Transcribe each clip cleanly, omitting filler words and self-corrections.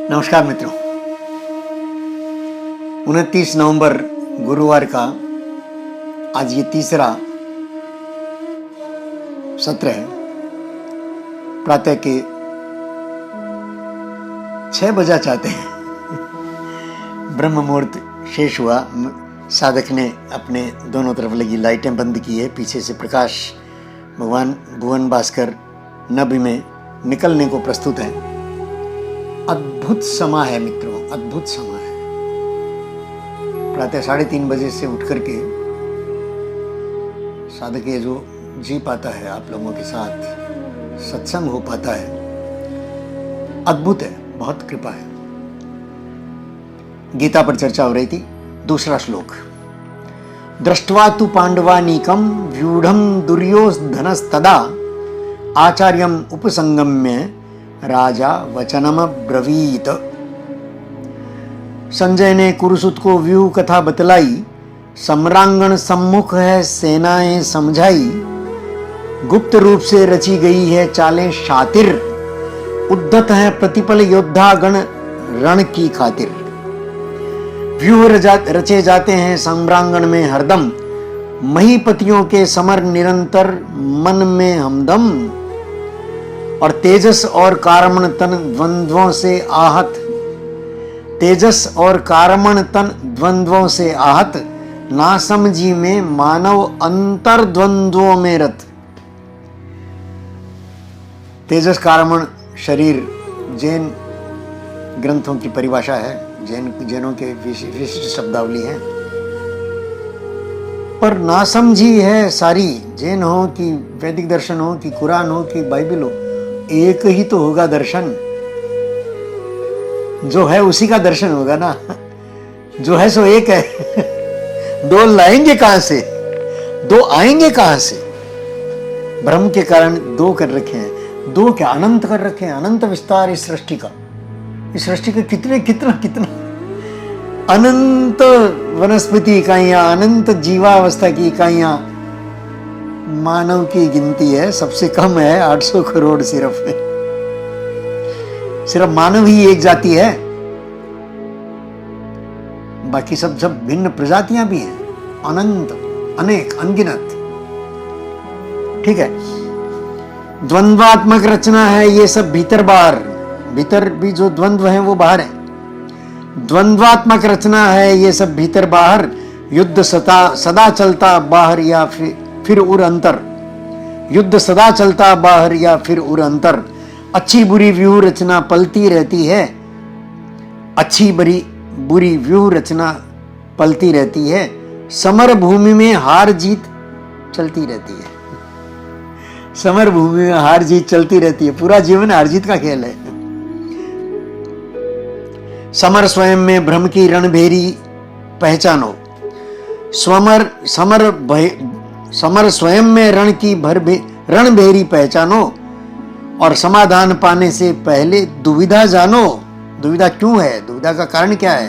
नमस्कार मित्रों, 29 नवंबर गुरुवार का आज ये तीसरा सत्र है। प्रातः के 6 बजा चाहते हैं। ब्रह्म मुहूर्त शेष हुआ। साधक ने अपने दोनों तरफ लगी लाइटें बंद की है। पीछे से प्रकाश भगवान भुवन भास्कर नभ में निकलने को प्रस्तुत है। अद्भुत समय है मित्रों, अद्भुत समय है। प्रातः 3:30 बजे से उठ करके साधक ये जो जी पाता है, आप लोगों के साथ सत्संग हो पाता है, अद्भुत है, बहुत कृपा है। गीता पर चर्चा हो रही थी। दूसरा श्लोक, दृष्ट्वा तु पांडवानीकम व्यूढ़म दुर्योधनस्तदा आचार्यम उपसंगम्य राजा वचनम ब्रवीत। संजय ने कुरुसुत को व्यूह कथा बतलाई। सम्रांगण सम्मुख है सेनाएं समझाई। गुप्त रूप से रची गई है चालें शातिर। उद्धत है प्रतिपल योद्धा गण रण की खातिर। व्यूह रचे जाते हैं सम्रांगण में हरदम। महीपतियों के समर निरंतर मन में हमदम। और तेजस और कारमण तन द्वंद्वों से आहत। तेजस और कारमण तन द्वंद्वों से आहत। नासमझी में मानव अंतर द्वंद्वों में रत। तेजस कारमण शरीर जैन ग्रंथों की परिभाषा है, जैनों के विशिष्ट शब्दावली है। पर नासमझी है सारी, जैन हो कि वैदिक दर्शन हो कि कुरान हो कि बाइबल हो, एक ही तो होगा दर्शन। जो है उसी का दर्शन होगा ना। जो है सो एक है। दो लाएंगे कहां से, दो आएंगे कहां से। ब्रह्म के कारण दो कर रखे हैं। दो क्या अनंत कर रखे हैं। अनंत विस्तार इस सृष्टि का। इस सृष्टि के कितना अनंत वनस्पति इकाइयां, अनंत जीवावस्था की इकाइयां। मानव की गिनती है सबसे कम है 800 करोड़ सिर्फ मानव ही एक जाति है। बाकी सब भिन्न प्रजातियां भी हैं, अनंत, अनेक, अनगिनत। ठीक है। द्वंद्वात्मक रचना है ये सब भीतर बाहर। भीतर भी जो द्वंद्व है वो बाहर है। द्वंद्वात्मक रचना है ये सब भीतर बाहर। युद्ध सदा चलता बाहर या फिर उर अंतर। युद्ध सदा चलता बाहर या फिर उर अंतर। अच्छी बुरी व्यूह रचना पलती रहती है। अच्छी बुरी व्यूह रचना पलती रहती है। समर भूमि में हार जीत चलती रहती है। समर भूमि में हार जीत चलती रहती है। पूरा जीवन हार जीत का खेल है। समर स्वयं में भ्रम की रणभेरी पहचानो। समर स्वयं में रणभेरी पहचानो। और समाधान पाने से पहले दुविधा जानो। दुविधा क्यों है, दुविधा का कारण क्या है।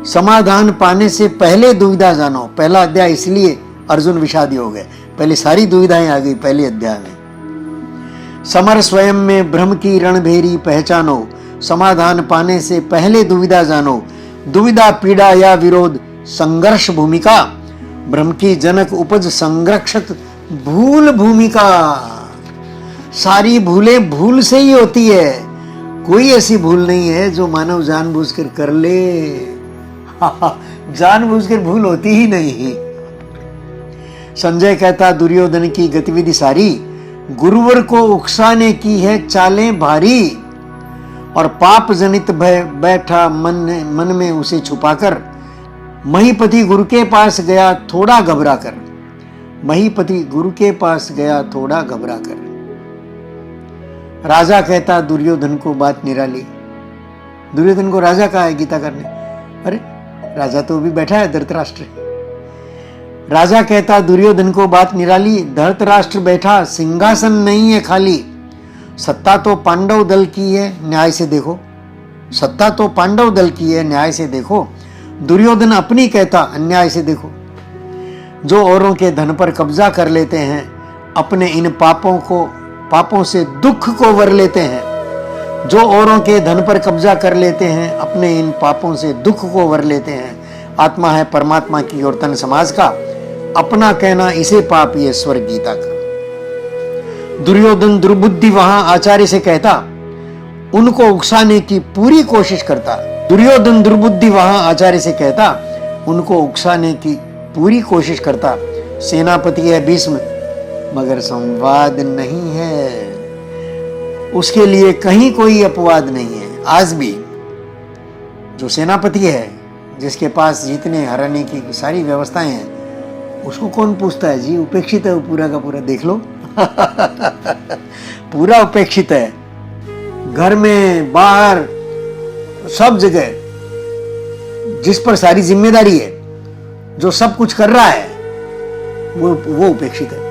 समाधान पाने से पहले दुविधा जानो। पहला अध्याय इसलिए अर्जुन विषादी हो गए, पहले सारी दुविधाएं आ गई पहले अध्याय में। समर स्वयं में भ्रम की रणभेरी पहचानो। समाधान पाने से पहले दुविधा जानो। दुविधा पीड़ा या विरोध संघर्ष भूमिका। भ्रम की जनक उपज संरक्षक भूल भूमिका। सारी भूलें भूल से ही होती है। कोई ऐसी भूल नहीं है जो मानव जानबूझकर कर ले। जानबूझकर भूल होती ही नहीं। संजय कहता दुर्योधन की गतिविधि सारी। गुरुवर को उकसाने की है चालें भारी। और पाप जनित भय बैठा मन में उसे छुपाकर। महीपति गुरु के पास गया थोड़ा घबरा कर। महीपति गुरु के पास गया थोड़ा घबरा कर। राजा कहता दुर्योधन को बात निराली। दुर्योधन को राजा कहा है गीता करने। अरे राजा तो भी बैठा है धृतराष्ट्र। राजा कहता दुर्योधन को बात निराली। धृतराष्ट्र बैठा सिंहासन नहीं है खाली। सत्ता तो पांडव दल की है न्याय से देखो। सत्ता तो पांडव दल की है न्याय से देखो। दुर्योधन अपनी कहता अन्याय से देखो। जो औरों के धन पर कब्जा कर लेते हैं, अपने इन पापों से दुख को वर लेते हैं। जो औरों के धन पर कब्जा कर लेते हैं, अपने इन पापों से दुख को वर लेते हैं। आत्मा है परमात्मा की और तन समाज का, अपना कहना इसे पाप, ये स्वर्ग गीता का। दुर्योधन दुर्बुद्धि वहां आचार्य से कहता, उनको उकसाने की पूरी कोशिश करता। दुर्योधन दुर्बुद्धि वहां आचार्य से कहता, उनको उकसाने की पूरी कोशिश करता। सेनापति है भीष्म, मगर संवाद नहीं है, उसके लिए कहीं कोई अपवाद नहीं है। आज भी जो सेनापति है, जिसके पास जीतने हराने की सारी व्यवस्थाएं हैं, उसको कौन पूछता है जी? उपेक्षित है वो पूरा का पूरा, देख लो। पूरा उपेक्षित है, घर में बाहर सब जगह, जिस पर सारी जिम्मेदारी है, जो सब कुछ कर रहा है, वो उपेक्षित है।